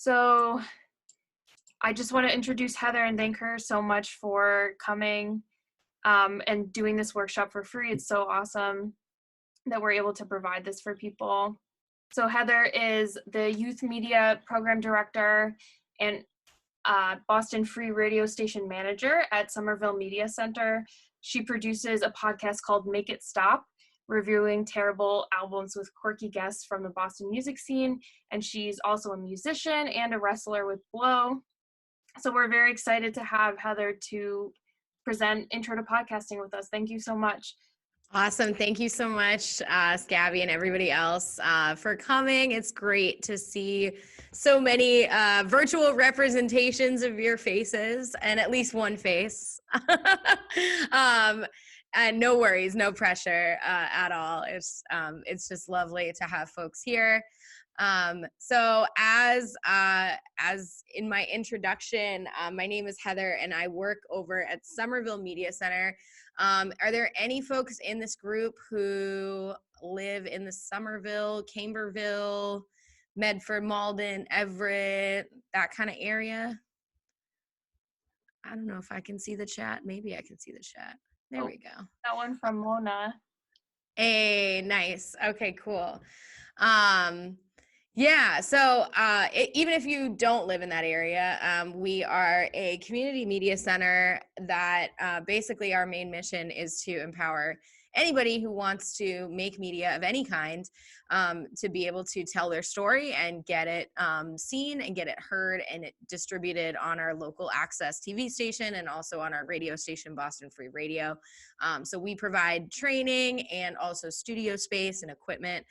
So I just want to introduce Heather and thank her so much for coming and doing this workshop for free. It's so awesome that we're able to provide this for people. So Heather is the Youth Media Program Director and Boston Free Radio Station Manager at Somerville Media Center. She produces a podcast called Make It Stop, reviewing terrible albums with quirky guests from the Boston music scene. And she's also a musician and a wrestler with Blow. So we're very excited to have Heather to present Intro to Podcasting with us. Thank you so much. Awesome. Thank you so much, Scabby and everybody else for coming. It's great to see so many virtual representations of your faces and at least one face. And no worries, no pressure at all. It's just lovely to have folks here. So as in my introduction, my name is Heather and I work over at Somerville Media Center. Are there any folks in this group who live in the Somerville, Camberville, Medford, Malden, Everett, that kind of area? I don't know if I can see the chat. Maybe I can see the chat. There we go. That one from Mona. Hey, nice. Okay, cool. Yeah, so even if you don't live in that area, we are a community media center that basically our main mission is to empower anybody who wants to make media of any kind to be able to tell their story and get it seen and get it heard and it distributed on our local access TV station and also on our radio station, Boston Free Radio. So we provide training and also studio space and equipment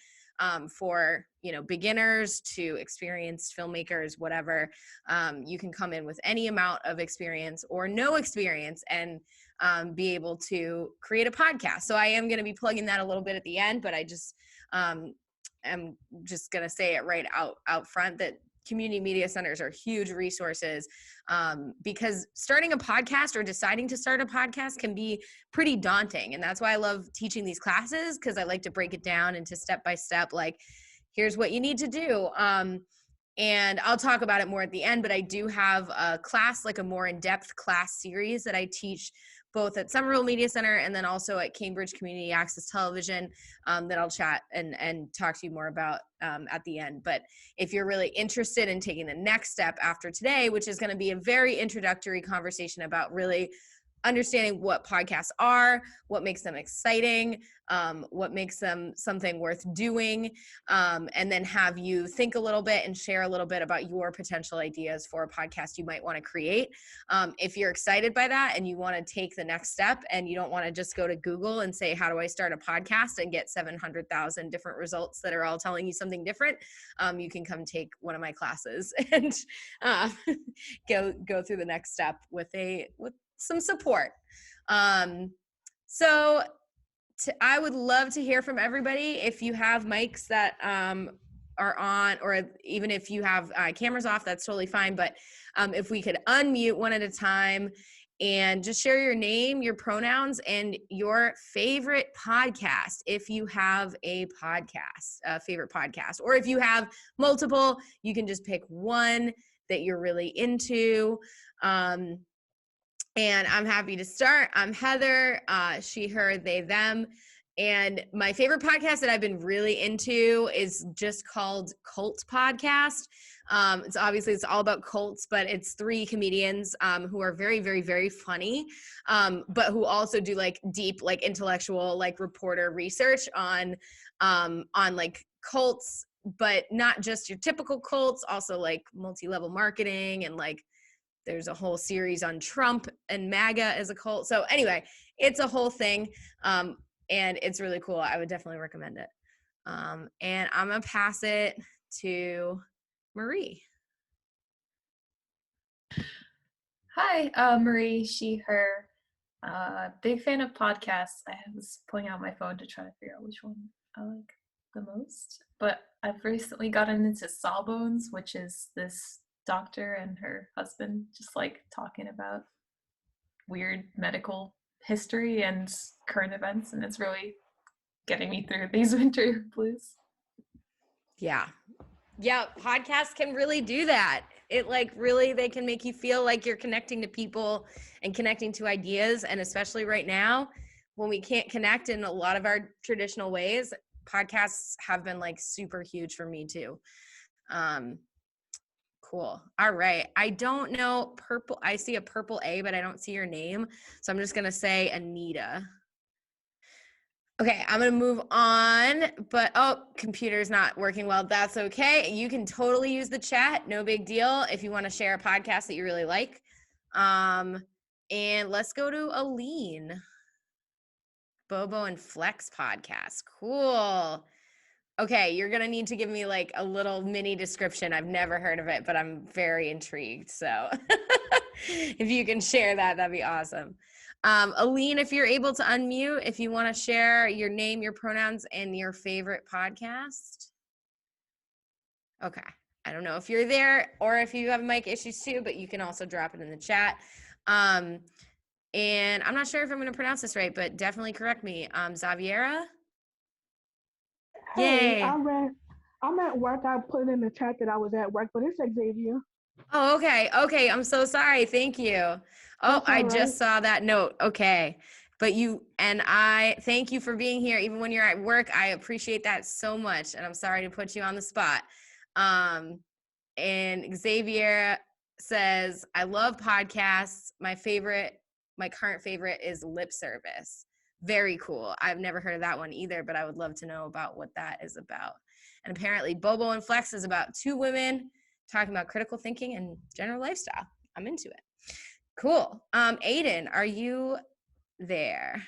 for, beginners to experienced filmmakers, whatever. You can come in with any amount of experience or no experience and be able to create a podcast. So I am going to be plugging that a little bit at the end, but I just am just going to say it right out front that community media centers are huge resources because starting a podcast or deciding to start a podcast can be pretty daunting. And that's why I love teaching these classes, because I like to break it down into step-by-step, like, here's what you need to do. And I'll talk about it more at the end, but I do have a class, like a more in-depth class series that I teach both at Somerville Media Center and then also at Cambridge Community Access Television that I'll chat and talk to you more about at the end. But if you're really interested in taking the next step after today, which is going to be a very introductory conversation about really understanding what podcasts are, what makes them exciting, what makes them something worth doing, and then have you think a little bit and share a little bit about your potential ideas for a podcast you might want to create. If you're excited by that and you want to take the next step and you don't want to just go to Google and say, how do I start a podcast and get 700,000 different results that are all telling you something different, you can come take one of my classes and go through the next step with some support. So I would love to hear from everybody. If you have mics that are on, or even if you have cameras off, that's totally fine. But if we could unmute one at a time and just share your name, your pronouns, and your favorite podcast. If you have a podcast, a favorite podcast, or if you have multiple, you can just pick one that you're really into. And I'm happy to start. I'm Heather, she, her, they, them. And my favorite podcast that I've been really into is just called Cult Podcast. It's all about cults, but it's 3 comedians who are very, very, very funny, but who also do like deep, like intellectual, like reporter research on like cults, but not just your typical cults, also like multi-level marketing and like there's a whole series on Trump and MAGA as a cult. So anyway, it's a whole thing. And it's really cool. I would definitely recommend it. And I'm going to pass it to Marie. Hi, Marie, she, her. Big fan of podcasts. I was pulling out my phone to try to figure out which one I like the most. But I've recently gotten into Sawbones, which is this doctor and her husband just like talking about weird medical history and current events, and it's really getting me through these winter blues. Yeah, Yeah, podcasts can really do that. It like really, they can make you feel like you're connecting to people and connecting to ideas. And especially right now, when we can't connect in a lot of our traditional ways, podcasts have been like super huge for me too. Um, cool. All right. I don't know purple. I see a purple A, but I don't see your name. So I'm just going to say Anita. Okay, I'm gonna move on, but computer's not working well. That's okay. You can totally use the chat, no big deal, if you want to share a podcast that you really like. And let's go to Aline. Bobo and Flex podcast. Cool. Okay, you're gonna need to give me like a little mini description. I've never heard of it, but I'm very intrigued. So if you can share that, that'd be awesome. Aline, if you're able to unmute, if you want to share your name, your pronouns, and your favorite podcast. Okay. I don't know if you're there or if you have mic issues too, but you can also drop it in the chat. And I'm not sure if I'm going to pronounce this right, but definitely correct me. Xaviera? Hey, Yay. I'm at work. I put in the chat that I was at work, but it's Xavier. Oh, okay. Okay. I'm so sorry. Thank you. Oh, That's all I right. just saw that note. Okay. But I thank you for being here. Even when you're at work, I appreciate that so much. And I'm sorry to put you on the spot. And Xavier says, I love podcasts. My current favorite is Lip Service. Very cool. I've never heard of that one either, but I would love to know about what that is about. And apparently Bobo and Flex is about two women talking about critical thinking and general lifestyle. I'm into it. Cool. Aiden, are you there?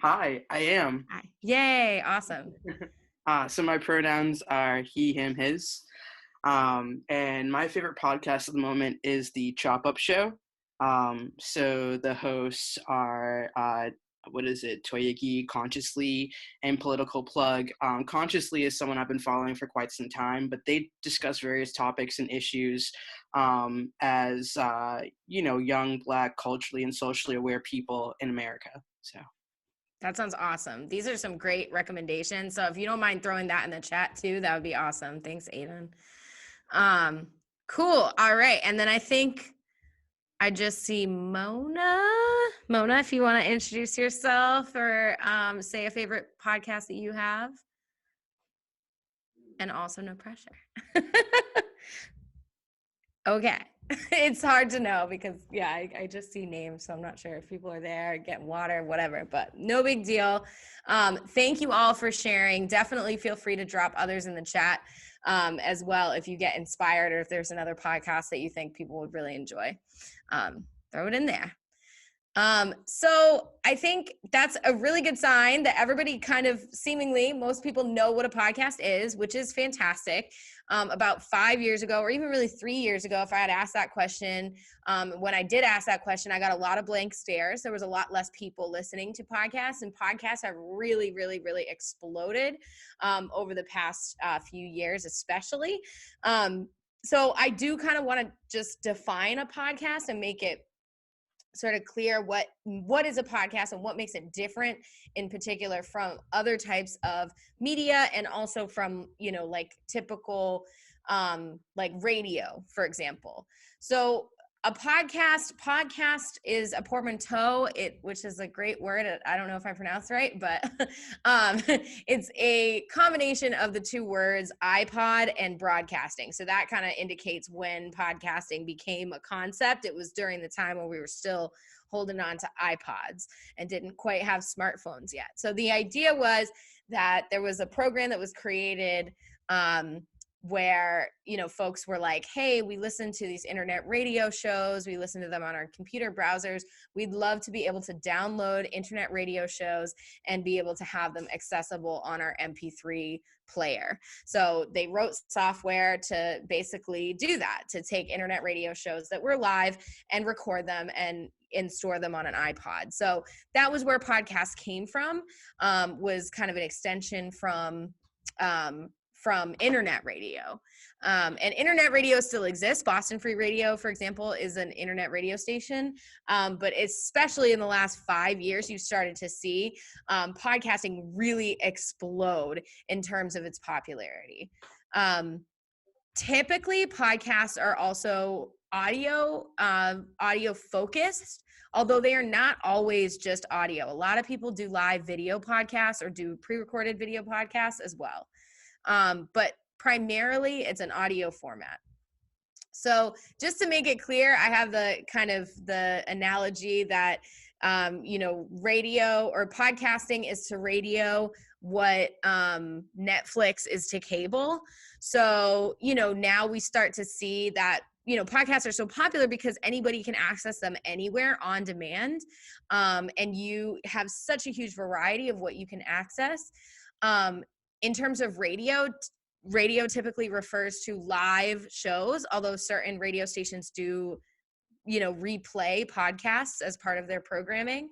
Hi, I am. Hi. Yay. Awesome. So my pronouns are he, him, his. And my favorite podcast at the moment is the Chop Up Show. So the hosts are Toyaki, Consciously, and Political Plug. Consciously is someone I've been following for quite some time, but they discuss various topics and issues as young, Black, culturally and socially aware people in America. So that sounds awesome. These are some great recommendations. So if you don't mind throwing that in the chat too, that would be awesome. Thanks, Aiden. Cool. All right. And then I think I just see Mona. Mona, if you want to introduce yourself or say a favorite podcast that you have. And also no pressure. Okay. It's hard to know because, yeah, I just see names, so I'm not sure if people are there, getting water, whatever, but no big deal. Thank you all for sharing. Definitely feel free to drop others in the chat as well if you get inspired or if there's another podcast that you think people would really enjoy. Throw it in there. So I think that's a really good sign that everybody kind of seemingly, most people know what a podcast is, which is fantastic. About 5 years ago, or even really 3 years ago, if I had asked that question, when I did ask that question, I got a lot of blank stares. There was a lot less people listening to podcasts, and podcasts have really, really, really exploded over the past few years, especially. So I do kind of want to just define a podcast and make it sort of clear what is a podcast and what makes it different in particular from other types of media and also from, like typical like radio, for example. So a podcast is a portmanteau, which is a great word. I don't know if I pronounced right, but it's a combination of the two words iPod and broadcasting. So that kind of indicates when podcasting became a concept. It was during the time when we were still holding on to iPods and didn't quite have smartphones yet. So the idea was that there was a program that was created where, folks were like, hey, we listen to these internet radio shows. We listen to them on our computer browsers. We'd love to be able to download internet radio shows and be able to have them accessible on our MP3 player. So they wrote software to basically do that, to take internet radio shows that were live and record them and store them on an iPod. So that was where podcasts came from, was kind of an extension from internet radio. And internet radio still exists. Boston Free Radio, for example, is an internet radio station. But especially in the last 5 years, you started to see podcasting really explode in terms of its popularity. Typically, podcasts are also audio focused, although they are not always just audio. A lot of people do live video podcasts or do pre-recorded video podcasts as well. But primarily it's an audio format. So just to make it clear, I have the analogy that, radio or podcasting is to radio what Netflix is to cable. So, now we start to see that, podcasts are so popular because anybody can access them anywhere on demand. And you have such a huge variety of what you can access. In terms of radio typically refers to live shows, although certain radio stations do, replay podcasts as part of their programming.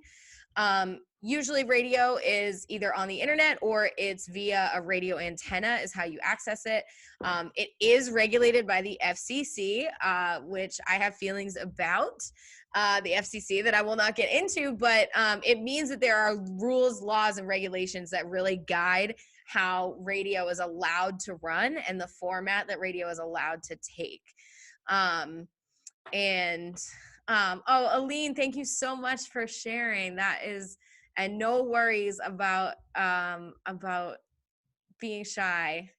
Usually radio is either on the internet or it's via a radio antenna is how you access it. It is regulated by the FCC, which I have feelings about the FCC that I will not get into, but it means that there are rules, laws, and regulations that really guide how radio is allowed to run and the format that radio is allowed to take. Aline, thank you so much for sharing. That is, and no worries about being shy.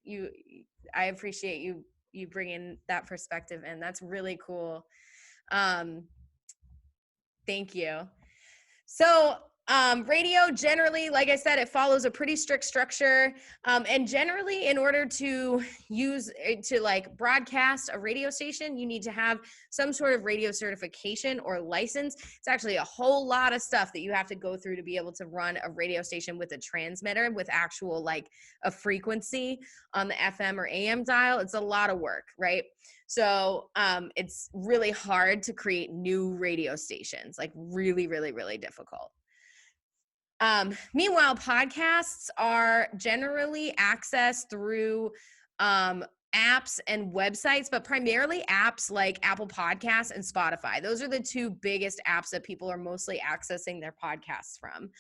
I appreciate you bringing that perspective in. That's really cool. Thank you. So radio generally, like I said, it follows a pretty strict structure. And generally, in order to broadcast a radio station, you need to have some sort of radio certification or license. It's actually a whole lot of stuff that you have to go through to be able to run a radio station with a transmitter with actual a frequency on the FM or AM dial. It's a lot of work, right? So it's really hard to create new radio stations, really, really, really difficult. Meanwhile, podcasts are generally accessed through apps and websites, but primarily apps like Apple Podcasts and Spotify. Those are the two biggest apps that people are mostly accessing their podcasts from.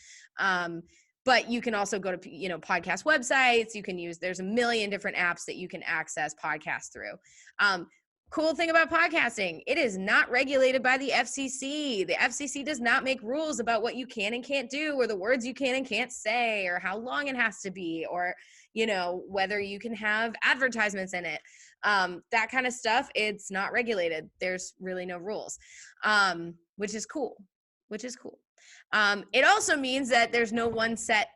But you can also go to, podcast websites. There's a million different apps that you can access podcasts through. Cool thing about podcasting, it is not regulated by the FCC. The FCC does not make rules about what you can and can't do, or the words you can and can't say, or how long it has to be, or, whether you can have advertisements in it. That kind of stuff, it's not regulated. There's really no rules, which is cool. It also means that there's no one set,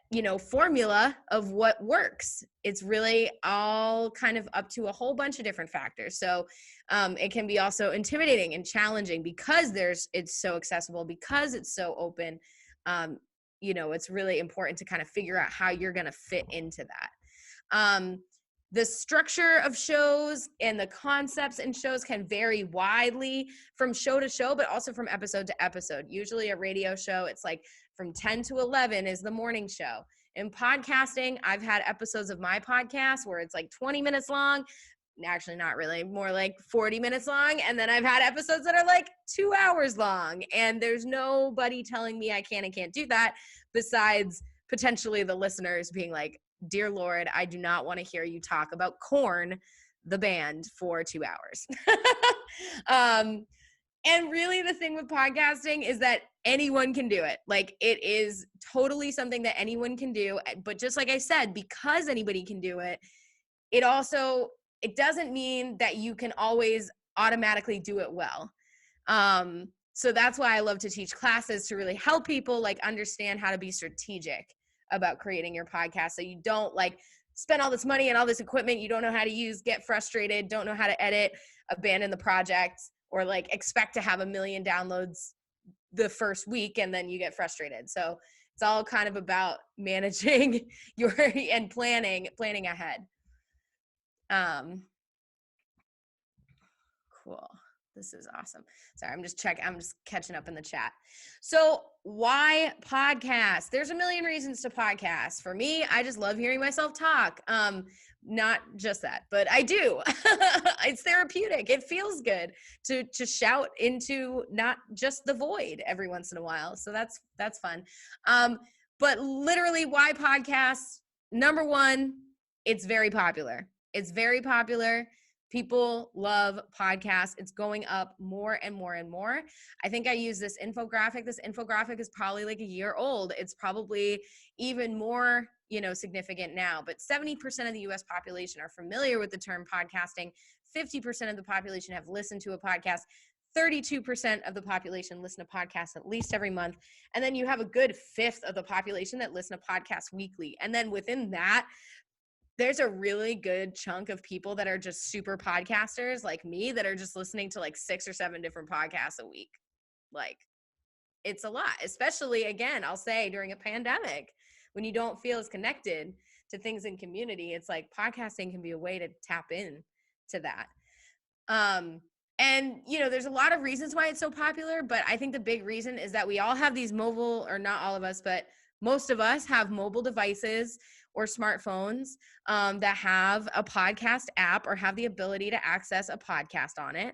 formula of what works. It's really all kind of up to a whole bunch of different factors. So it can be also intimidating and challenging because it's so accessible, because it's so open. It's really important to kind of figure out how you're going to fit into that. The structure of shows and the concepts in shows can vary widely from show to show, but also from episode to episode. Usually a radio show, it's from 10 to 11 is the morning show. In podcasting, I've had episodes of my podcast where it's 20 minutes long. Actually, not really, more 40 minutes long. And then I've had episodes that are 2 hours long. And there's nobody telling me I can and can't do that besides potentially the listeners being dear Lord, I do not want to hear you talk about Korn, the band, for 2 hours. And really the thing with podcasting is that anyone can do it. It is totally something that anyone can do. But just like I said, because anybody can do it, it doesn't mean that you can always automatically do it well. So that's why I love to teach classes, to really help people understand how to be strategic about creating your podcast, so you don't spend all this money and all this equipment you don't know how to use, get frustrated, don't know how to edit, abandon the project, or expect to have 1 million downloads the first week and then you get frustrated. So it's all kind of about managing and planning ahead. Cool. This is awesome. Sorry, I'm just catching up in the chat. So why podcast? There's a million reasons to podcast. For me, I just love hearing myself talk. Not just that, but I do. It's therapeutic. It feels good to shout into not just the void every once in a while. So that's fun. But literally, why podcasts? Number one, it's very popular. It's very popular. People love podcasts. It's going up more and more and more. I think I use this infographic. This infographic is probably like a year old. It's probably even more, significant now, but 70% of the US population are familiar with the term podcasting. 50% of the population have listened to a podcast. 32% of the population listen to podcasts at least every month. And then you have a good fifth of the population that listen to podcasts weekly. And then within that, there's a really good chunk of people that are just super podcasters like me that are just listening to like 6 or 7 different podcasts a week. Like, it's a lot, especially, again, I'll say during a pandemic when you don't feel as connected to things in community. It's like podcasting can be a way to tap in to that. And, there's a lot of reasons why it's so popular, but I think the big reason is that we all have these mobile, or not all of us, but most of us have mobile devices or smartphones that have a podcast app or have the ability to access a podcast on it.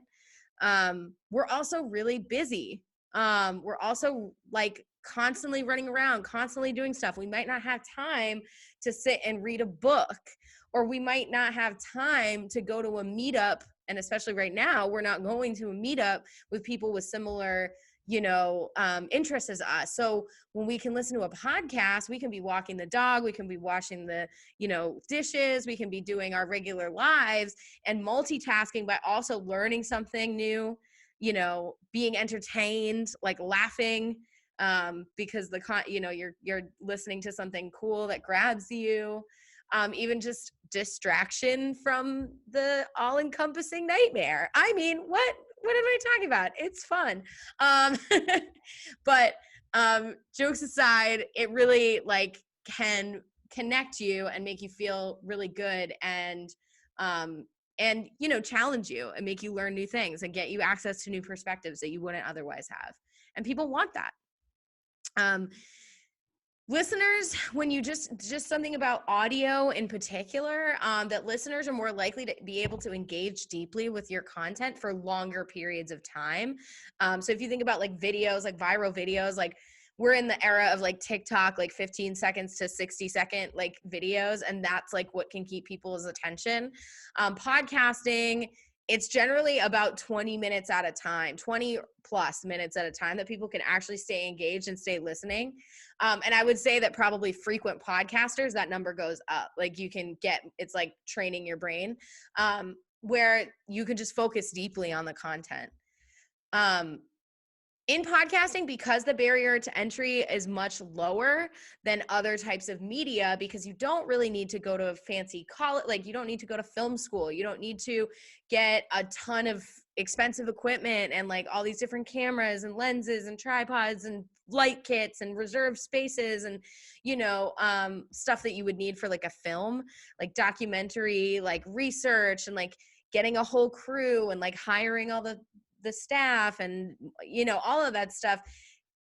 We're also really busy. We're also like constantly running around, constantly doing stuff. We might not have time to sit and read a book, or we might not have time to go to a meetup. And especially right now, we're not going to a meetup with people with similar, interests as us. So when we can listen to a podcast, we can be walking the dog, we can be washing the, dishes, we can be doing our regular lives and multitasking, but also learning something new, being entertained, like laughing, because you're listening to something cool that grabs you. Even just distraction from the all-encompassing nightmare. I mean, what am I talking about? It's fun. But jokes aside, it really can connect you and make you feel really good and challenge you and make you learn new things and get you access to new perspectives that you wouldn't otherwise have. And people want that. Listeners, when you just something about audio in particular, that listeners are more likely to be able to engage deeply with your content for longer periods of time. So if you think about like videos, like viral videos, like we're in the era of like TikTok, like 15 seconds to 60 second like videos. And that's like what can keep people's attention. Podcasting, it's generally about 20 minutes at a time, 20 plus minutes at a time that people can actually stay engaged and stay listening. And I would say that probably frequent podcasters, that number goes up. Like it's like training your brain, where you can just focus deeply on the content. In podcasting, because the barrier to entry is much lower than other types of media, because you don't really need to go to a fancy college, like you don't need to go to film school. You don't need to get a ton of expensive equipment and like all these different cameras and lenses and tripods and light kits and reserved spaces and, stuff that you would need for like a film, like documentary, like research and like getting a whole crew and like hiring all the staff and all of that stuff.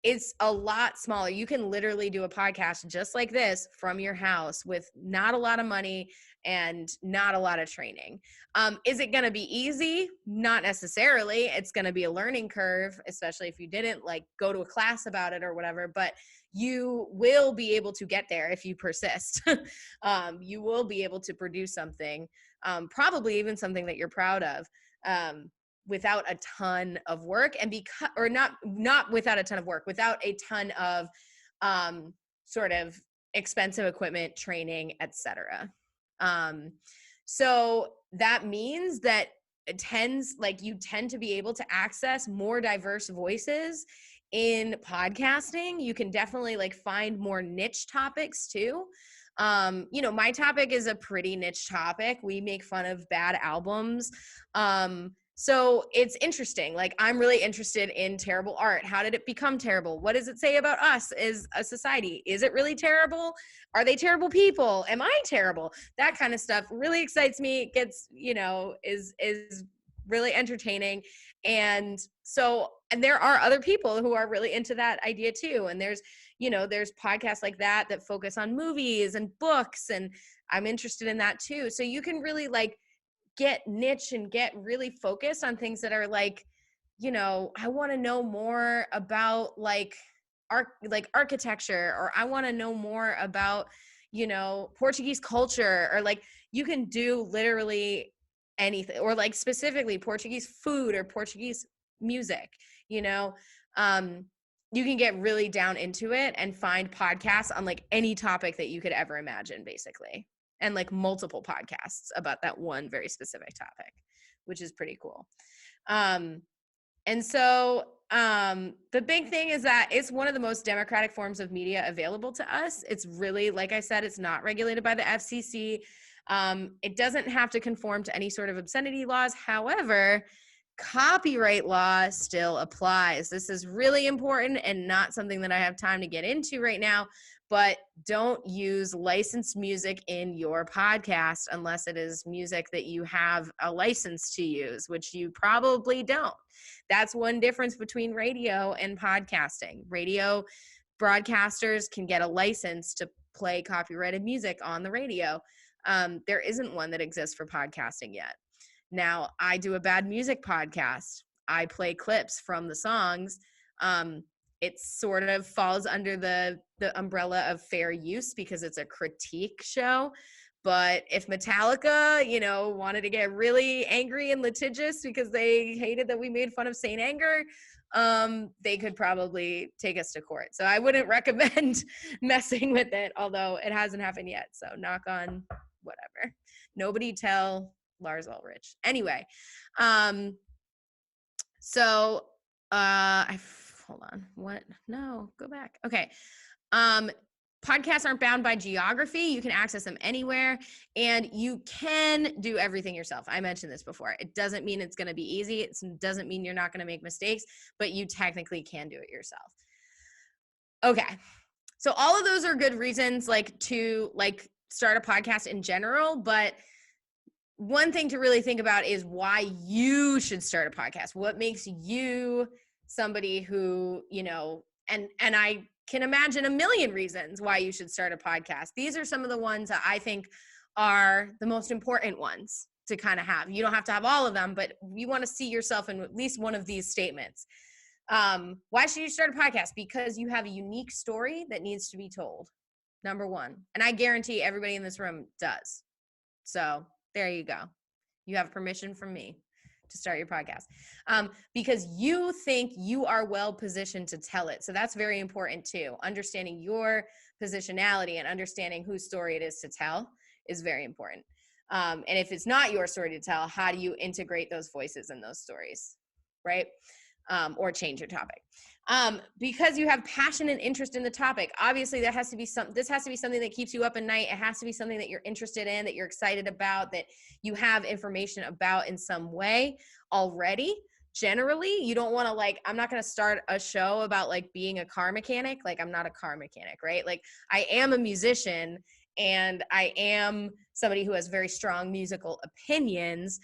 It's a lot smaller. You can literally do a podcast just like this from your house with not a lot of money and not a lot of training. Is it going to be easy? Not necessarily. It's going to be a learning curve, especially if you didn't like go to a class about it or whatever, but you will be able to get there if you persist. You will be able to produce something, probably even something that you're proud of. Without a ton of work and not without a ton of work, without a ton of sort of expensive equipment, training, etc. So that means that you tend to be able to access more diverse voices in podcasting. You can definitely like find more niche topics too. My topic is a pretty niche topic. We make fun of bad albums. So it's interesting. Like I'm really interested in terrible art. How did it become terrible? What does it say about us as a society? Is it really terrible? Are they terrible people? Am I terrible? That kind of stuff really excites me. It gets, is really entertaining. And there are other people who are really into that idea too. And there's podcasts like that focus on movies and books. And I'm interested in that too. So you can really like get niche and get really focused on things that are like, I want to know more about like architecture, or I want to know more about, Portuguese culture, or like you can do literally anything, or like specifically Portuguese food or Portuguese music, you know, you can get really down into it and find podcasts on like any topic that you could ever imagine, basically. And like multiple podcasts about that one very specific topic, which is pretty cool. And so the big thing is that it's one of the most democratic forms of media available to us. It's really, like I said, it's not regulated by the FCC. It doesn't have to conform to any sort of obscenity laws. However, copyright law still applies. This is really important and not something that I have time to get into right now, but don't use licensed music in your podcast unless it is music that you have a license to use, which you probably don't. That's one difference between radio and podcasting. Radio broadcasters can get a license to play copyrighted music on the radio. There isn't one that exists for podcasting yet. Now, I do a bad music podcast. I play clips from the songs. It sort of falls under the umbrella of fair use because it's a critique show. But if Metallica, you know, wanted to get really angry and litigious because they hated that we made fun of Saint Anger, they could probably take us to court. So I wouldn't recommend messing with it, although it hasn't happened yet. So knock on whatever. Nobody tell Lars Ulrich. Anyway, so hold on. What? No, go back. Okay. Podcasts aren't bound by geography. You can access them anywhere, and you can do everything yourself. I mentioned this before. It doesn't mean it's going to be easy. It doesn't mean you're not going to make mistakes, but you technically can do it yourself. Okay. So all of those are good reasons to start a podcast in general, but one thing to really think about is why you should start a podcast. What makes you somebody who, you know, and I can imagine a million reasons why you should start a podcast. These are some of the ones that I think are the most important ones to kind of have. You don't have to have all of them, but you want to see yourself in at least one of these statements. Why should you start a podcast? Because you have a unique story that needs to be told. Number one. And I guarantee everybody in this room does. So there you go. You have permission from me to start your podcast, because you think you are well positioned to tell it. So that's very important too. Understanding your positionality and understanding whose story it is to tell is very important. And if it's not your story to tell, how do you integrate those voices and those stories, right? Or change your topic. Because you have passion and interest in the topic. Obviously, this has to be something that keeps you up at night. It has to be something that you're interested in, that you're excited about, that you have information about in some way already. Generally, you don't want to I'm not going to start a show about being a car mechanic. I'm not a car mechanic, right? I am a musician and I am somebody who has very strong musical opinions.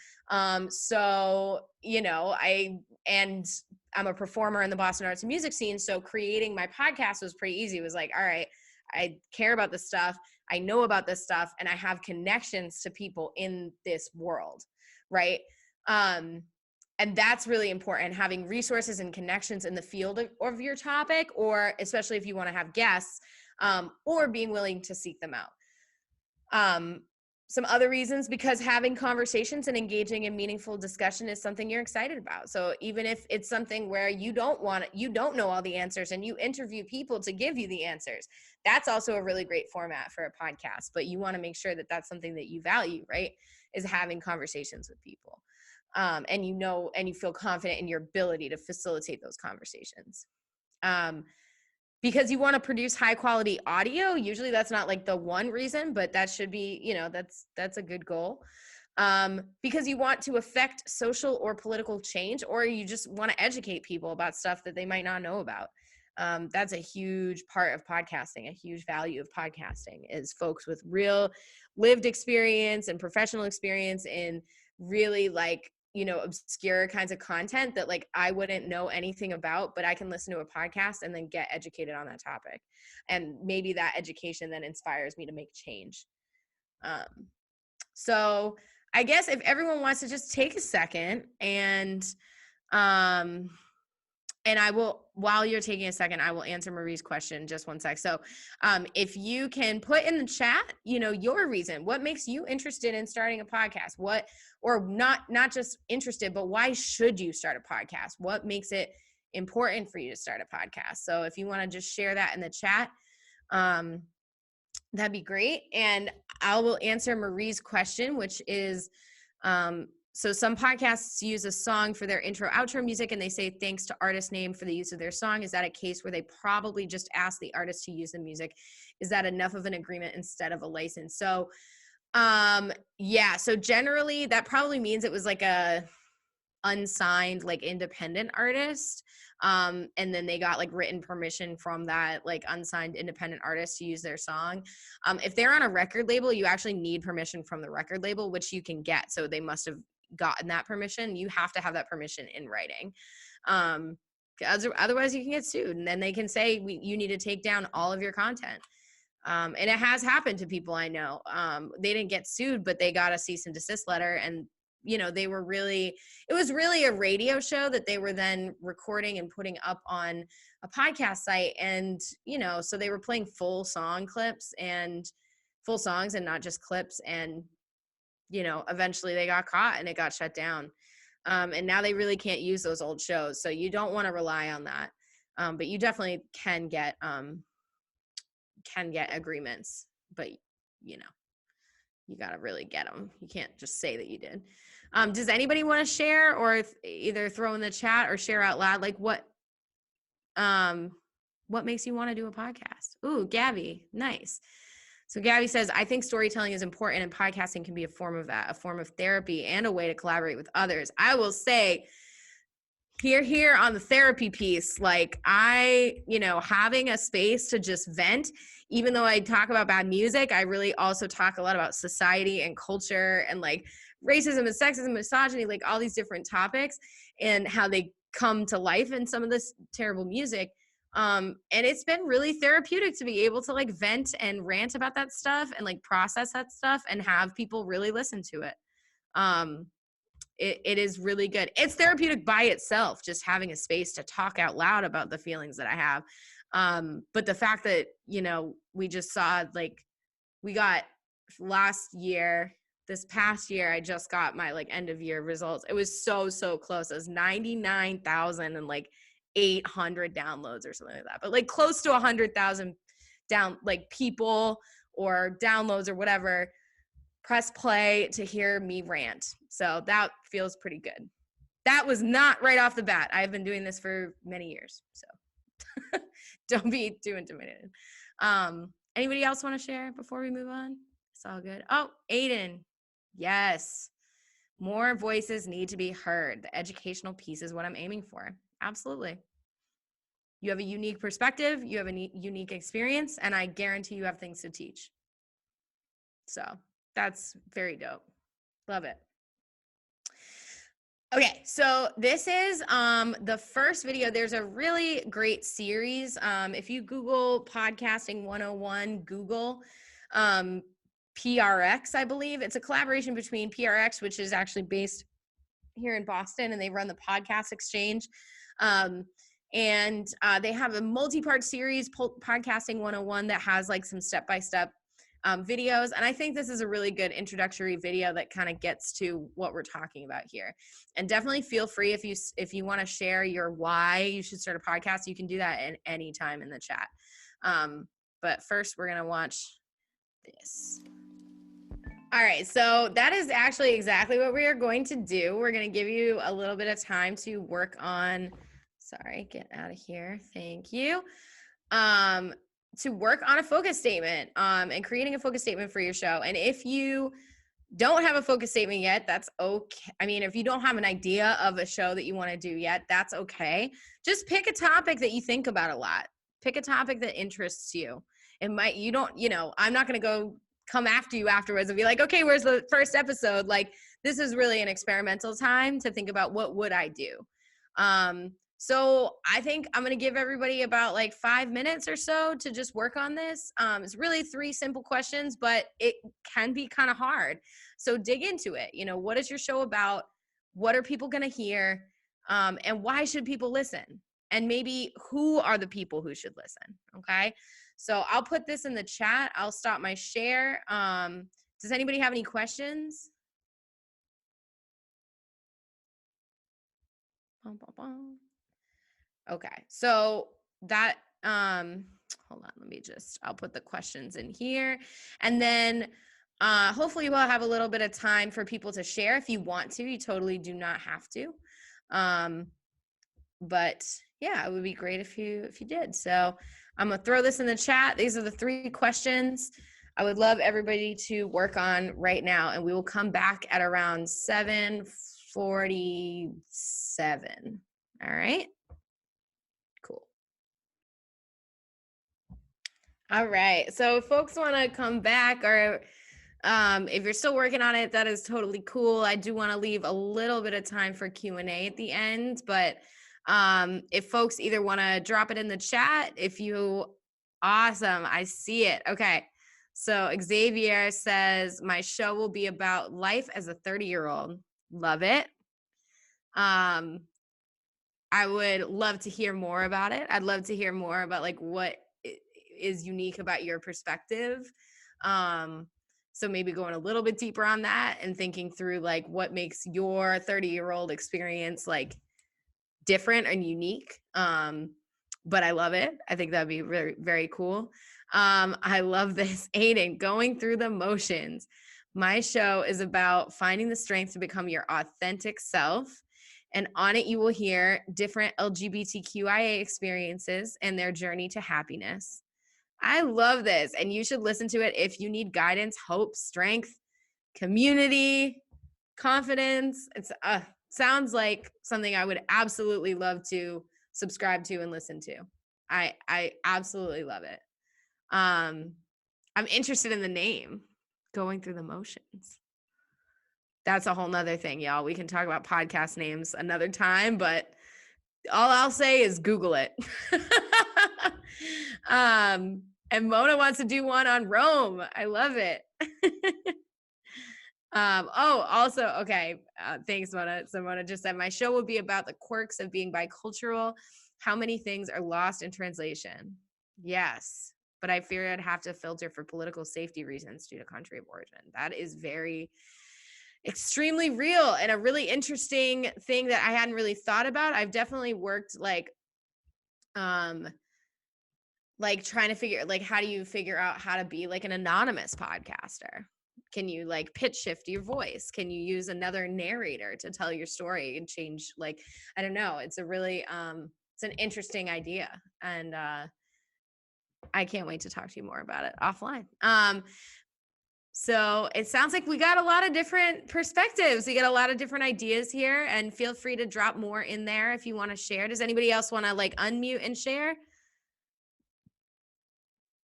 So, you know, I'm a performer in the Boston arts and music scene. So creating my podcast was pretty easy. It was all right, I care about this stuff. I know about this stuff, and I have connections to people in this world. Right. And that's really important, having resources and connections in the field of your topic, or especially if you want to have guests, or being willing to seek them out. Some other reasons, because having conversations and engaging in meaningful discussion is something you're excited about. So even if it's something where you don't know all the answers and you interview people to give you the answers, that's also a really great format for a podcast. But you want to make sure that that's something that you value, right? Is having conversations with people. And you feel confident in your ability to facilitate those conversations. Because you want to produce high quality audio. Usually that's not the one reason, but that should be, that's a good goal. Because you want to affect social or political change, or you just want to educate people about stuff that they might not know about. That's a huge part of podcasting. A huge value of podcasting is folks with real lived experience and professional experience in really obscure kinds of content that I wouldn't know anything about, but I can listen to a podcast and then get educated on that topic. And maybe that education then inspires me to make change. So I guess if everyone wants to just take a second and And I will, while you're taking a second, I will answer Marie's question just one sec. So if you can put in the chat, your reason, what makes you interested in starting a podcast, or not just interested, but why should you start a podcast? What makes it important for you to start a podcast? So if you want to just share that in the chat, that'd be great. And I will answer Marie's question, which is, so some podcasts use a song for their intro outro music and they say thanks to artist name for the use of their song. Is that a case where they probably just ask the artist to use the music? Is that enough of an agreement instead of a license? So yeah, so generally that probably means it was like a unsigned like independent artist, and then they got like written permission from that like unsigned independent artist to use their song. If they're on a record label, you actually need permission from the record label, which you can get. So they must have gotten that permission. You have to have that permission in writing. Otherwise you can get sued, and then they can say you need to take down all of your content. And it has happened to people I know. They didn't get sued, but they got a cease and desist letter, and it was really a radio show that they were then recording and putting up on a podcast site. And, so they were playing full songs and not just clips. And, eventually they got caught and it got shut down. And now they really can't use those old shows. So you don't want to rely on that. But you definitely can get agreements, but you got to really get them. You can't just say that you did. Does anybody want to share, or either throw in the chat or share out loud, like what makes you want to do a podcast? Ooh, Gabby, nice. So Gabby says, I think storytelling is important and podcasting can be a form of that, a form of therapy and a way to collaborate with others. I will say, here on the therapy piece, like having a space to just vent, even though I talk about bad music, I really also talk a lot about society and culture and like racism and sexism, misogyny, like all these different topics and how they come to life in some of this terrible music. And it's been really therapeutic to be able to like vent and rant about that stuff and like process that stuff and have people really listen to it. It is really good. It's therapeutic by itself, just having a space to talk out loud about the feelings that I have. But the fact that, we just saw, like, we got this past year, I just got my like end of year results. It was so close. It was 99,000 and like 800 downloads or something like that, but like close to 100,000 people or downloads or whatever. Press play to hear me rant. So that feels pretty good. That was not right off the bat. I've been doing this for many years, so don't be too intimidated. Anybody else want to share before we move on? It's all good. Oh, Aiden. Yes. More voices need to be heard. The educational piece is what I'm aiming for. Absolutely. You have a unique perspective. You have a unique experience, and I guarantee you have things to teach. So that's very dope. Love it. Okay, so this is the first video. There's a really great series. If you Google Podcasting 101, Google PRX, I believe. It's a collaboration between PRX, which is actually based here in Boston, and they run the Podcast Exchange. And they have a multi-part series, Podcasting 101, that has like some step-by-step videos. And I think this is a really good introductory video that kind of gets to what we're talking about here. And definitely feel free if you want to share your why you should start a podcast, you can do that at any time in the chat. But first we're going to watch this. All right, so that is actually exactly what we are going to do. We're going to give you a little bit of time to work on, get out of here. Thank you. To work on a focus statement, and creating a focus statement for your show. And if you don't have a focus statement yet, that's okay. I mean, if you don't have an idea of a show that you want to do yet, that's okay. Just pick a topic that you think about a lot. Pick a topic that interests you. I'm not going to come after you afterwards and be like, okay, where's the first episode? Like, this is really an experimental time to think about what would I do. So I think I'm going to give everybody about like 5 minutes or so to just work on this. It's really 3 simple questions, but it can be kind of hard. So dig into it. What is your show about? What are people going to hear? And why should people listen? and maybe who are the people who should listen. Okay. So I'll put this in the chat. I'll stop my share. Does anybody have any questions? Okay. So that, hold on, I'll put the questions in here, and then hopefully we'll have a little bit of time for people to share if you want to. You totally do not have to. But yeah, it would be great if you did. So I'm gonna throw this in the chat. These are the 3 questions I would love everybody to work on right now, and we will come back at around 7:47. All right. Cool. All right. So if folks want to come back, or if you're still working on it, that is totally cool. I do want to leave a little bit of time for Q&A at the end, but if folks either want to drop it in the chat, awesome, I see it. Okay. So Xavier says, my show will be about life as a 30-year-old. Love it. I would love to hear more about it. I'd love to hear more about like what is unique about your perspective. So maybe going a little bit deeper on that and thinking through like what makes your 30-year-old experience like different and unique. But I love it. I think that'd be very, very cool. I love this. Aiden, going through the motions. My show is about finding the strength to become your authentic self. And on it, you will hear different LGBTQIA experiences and their journey to happiness. I love this. And you should listen to it if you need guidance, hope, strength, community, confidence. It's sounds like something I would absolutely love to subscribe to and listen to. I absolutely love it. I'm interested in the name, Going Through the Motions. That's a whole nother thing, y'all. We can talk about podcast names another time, but all I'll say is Google it. And Mona wants to do one on Rome. I love it. Also, okay. Thanks, Mona. So Mona just said, my show will be about the quirks of being bicultural. How many things are lost in translation? Yes, but I fear I'd have to filter for political safety reasons due to country of origin. That is very extremely real and a really interesting thing that I hadn't really thought about. I've definitely worked like trying to figure like how do you figure out how to be like an anonymous podcaster? Can you like pitch shift your voice? Can you use another narrator to tell your story and change like I don't know. It's a really it's an interesting idea, and I can't wait to talk to you more about it offline. So it sounds like we got a lot of different perspectives. We got a lot of different ideas here, and feel free to drop more in there if you want to share. Does anybody else want to like unmute and share?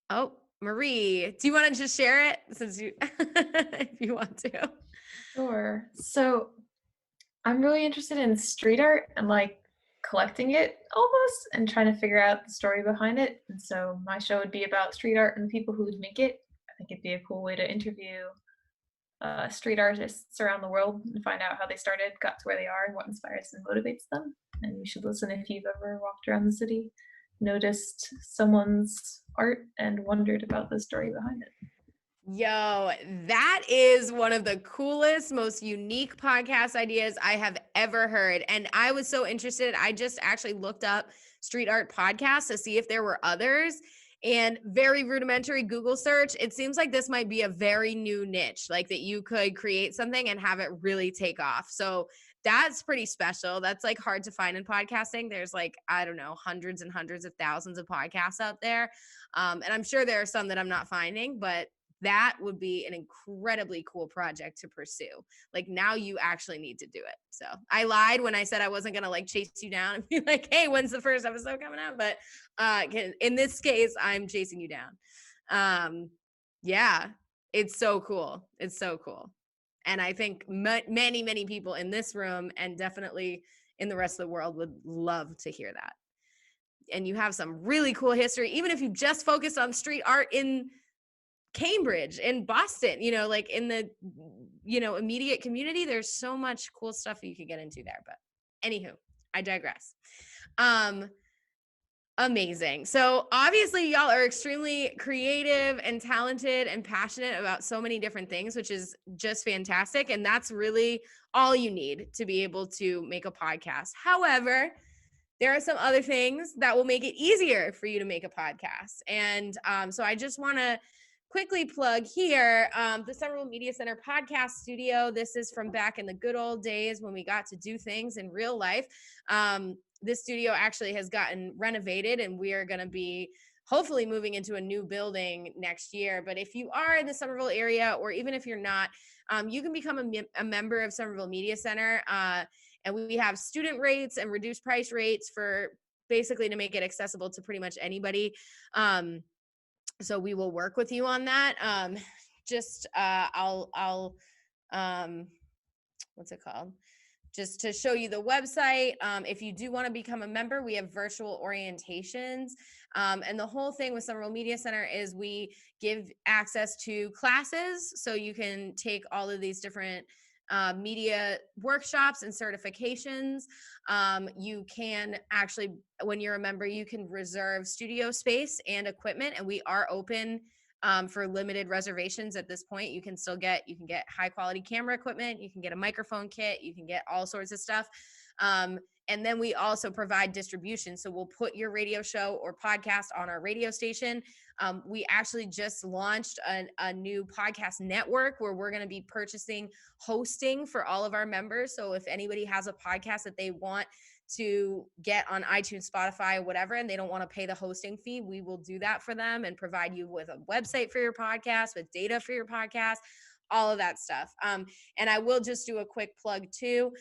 Oh, Marie, do you want to just share it since you, if you want to? Sure. So I'm really interested in street art and like collecting it almost and trying to figure out the story behind it. And so my show would be about street art and the people who would make it. I think it'd be a cool way to interview street artists around the world and find out how they started, got to where they are, and what inspires and motivates them. And you should listen if you've ever walked around the city, noticed someone's art, and wondered about the story behind it. Yo, that is one of the coolest, most unique podcast ideas I have ever heard. And I was so interested. I just actually looked up street art podcasts to see if there were others. And very rudimentary Google search, it seems like this might be a very new niche, like that you could create something and have it really take off. So that's pretty special. That's like hard to find in podcasting. There's like, I don't know, hundreds and hundreds of thousands of podcasts out there. And I'm sure there are some that I'm not finding, but that would be an incredibly cool project to pursue. Like now you actually need to do it. So I lied when I said I wasn't going to like chase you down and be like, hey, when's the first episode coming out? But in this case, I'm chasing you down. Yeah, it's so cool. It's so cool. And I think many, many people in this room and definitely in the rest of the world would love to hear that. And you have some really cool history, even if you just focused on street art in Cambridge, in Boston, you know, like in the, you know, immediate community, there's so much cool stuff you could get into there. But anywho, I digress. Amazing. So obviously y'all are extremely creative and talented and passionate about so many different things, which is just fantastic. And that's really all you need to be able to make a podcast. However, there are some other things that will make it easier for you to make a podcast. And so I just want to quickly plug here the Somerville Media Center podcast studio. This is from back in the good old days when we got to do things in real life. This studio actually has gotten renovated, and we are going to be hopefully moving into a new building next year. But if you are in the Somerville area, or even if you're not, you can become a member of Somerville Media Center. And we have student rates and reduced price rates for basically to make it accessible to pretty much anybody. So we will work with you on that. I'll what's it called? Just to show you the website. If you do want to become a member, we have virtual orientations. And the whole thing with Somerville Media Center is we give access to classes. So you can take all of these different media workshops and certifications. You can actually, when you're a member, you can reserve studio space and equipment, and we are open for limited reservations at this point. You can get high quality camera equipment, you can get a microphone kit, you can get all sorts of stuff. And then we also provide distribution. So we'll put your radio show or podcast on our radio station. We actually just launched a new podcast network where we're going to be purchasing hosting for all of our members. So if anybody has a podcast that they want to get on iTunes, Spotify, whatever, and they don't want to pay the hosting fee, we will do that for them and provide you with a website for your podcast, with data for your podcast, all of that stuff. And I will just do a quick plug too,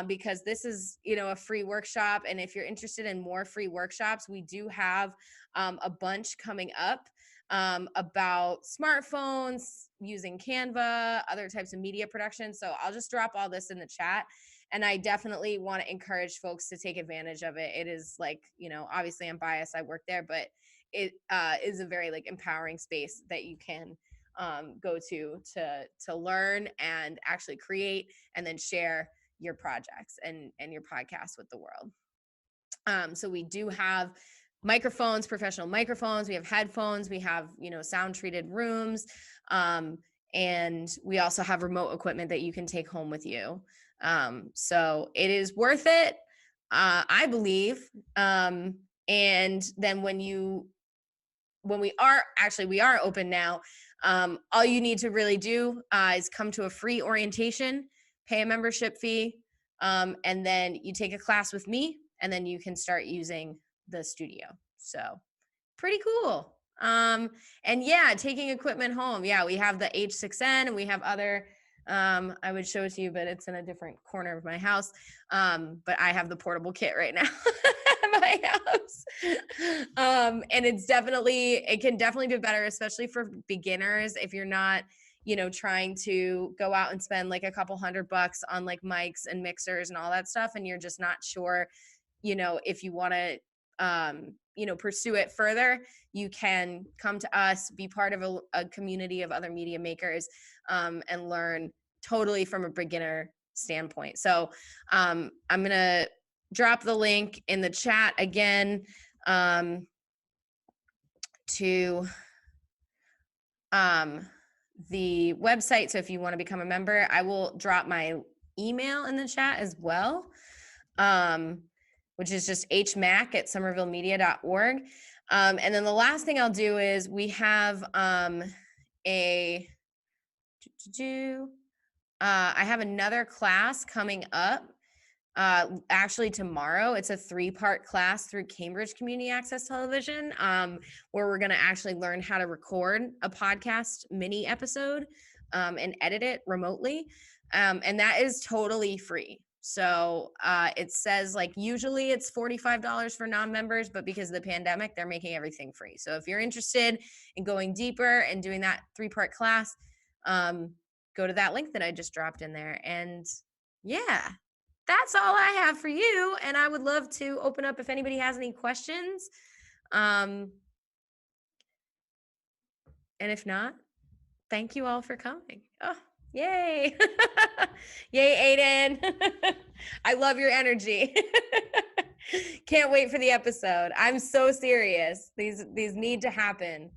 because this is, a free workshop. And if you're interested in more free workshops, we do have a bunch coming up about smartphones, using Canva, other types of media production. So I'll just drop all this in the chat. And I definitely want to encourage folks to take advantage of it. It is obviously I'm biased, I work there, but it is a very empowering space that you can go to learn and actually create and then share your projects and your podcast with the world. So we do have microphones, professional microphones, we have headphones, we have, sound treated rooms. And we also have remote equipment that you can take home with you. So it is worth it, I believe. And then we are open now. All you need to really do is come to a free orientation, pay a membership fee, and then you take a class with me, and then you can start using the studio. So pretty cool. And yeah, taking equipment home. Yeah, we have the H6N and we have other, I would show it to you, but it's in a different corner of my house. But I have the portable kit right now at my house. And it can definitely be better, especially for beginners. If you're not, trying to go out and spend a couple $100 on mics and mixers and all that stuff, and you're just not sure, if you want to, pursue it further, you can come to us, be part of a community of other media makers, and learn totally from a beginner standpoint. So I'm going to drop the link in the chat again to the website. So if you want to become a member, I will drop my email in the chat as well, which is just hmack@somervillemedia.org. And then the last thing I'll do is we have I have another class coming up actually tomorrow. It's a 3-part class through Cambridge Community Access Television, where we're going to actually learn how to record a podcast mini episode and edit it remotely. And that is totally free. So it says usually it's $45 for non-members, but because of the pandemic, they're making everything free. So if you're interested in going deeper and doing that 3-part class, go to that link that I just dropped in there. And yeah, that's all I have for you. And I would love to open up if anybody has any questions. And if not, thank you all for coming. Oh, yay. Yay, Aiden. I love your energy. Can't wait for the episode. I'm so serious. These need to happen.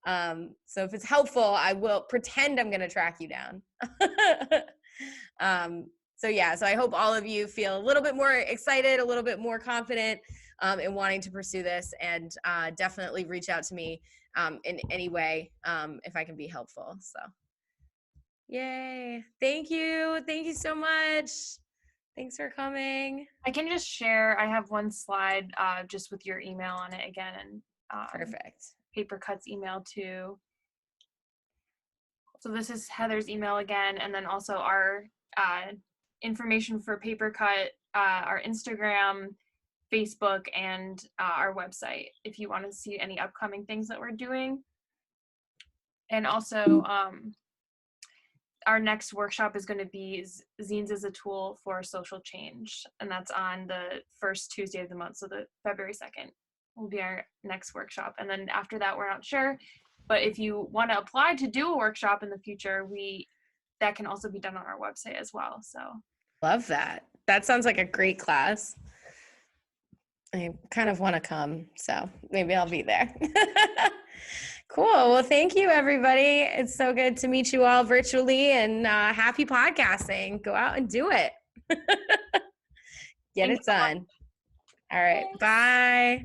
So if it's helpful, I will pretend I'm going to track you down. So I hope all of you feel a little bit more excited, a little bit more confident in wanting to pursue this, and definitely reach out to me in any way if I can be helpful. So yay. Thank you so much. Thanks for coming. I can just share, I have one slide just with your email on it again, and Perfect. Paper Cut's email too. So this is Heather's email again, and then also our information for Paper Cut, our Instagram, Facebook, and our website if you want to see any upcoming things that we're doing. And also our next workshop is going to be Zines as a Tool for Social Change, and that's on the first Tuesday of the month, so the February 2nd will be our next workshop. And then after that, we're not sure, but if you want to apply to do a workshop in the future, that can also be done on our website as well. So love that. That sounds like a great class. I kind of want to come, so maybe I'll be there. Cool. Well, thank you, everybody. It's so good to meet you all virtually, and happy podcasting. Go out and do it. Get it done. All right. Bye.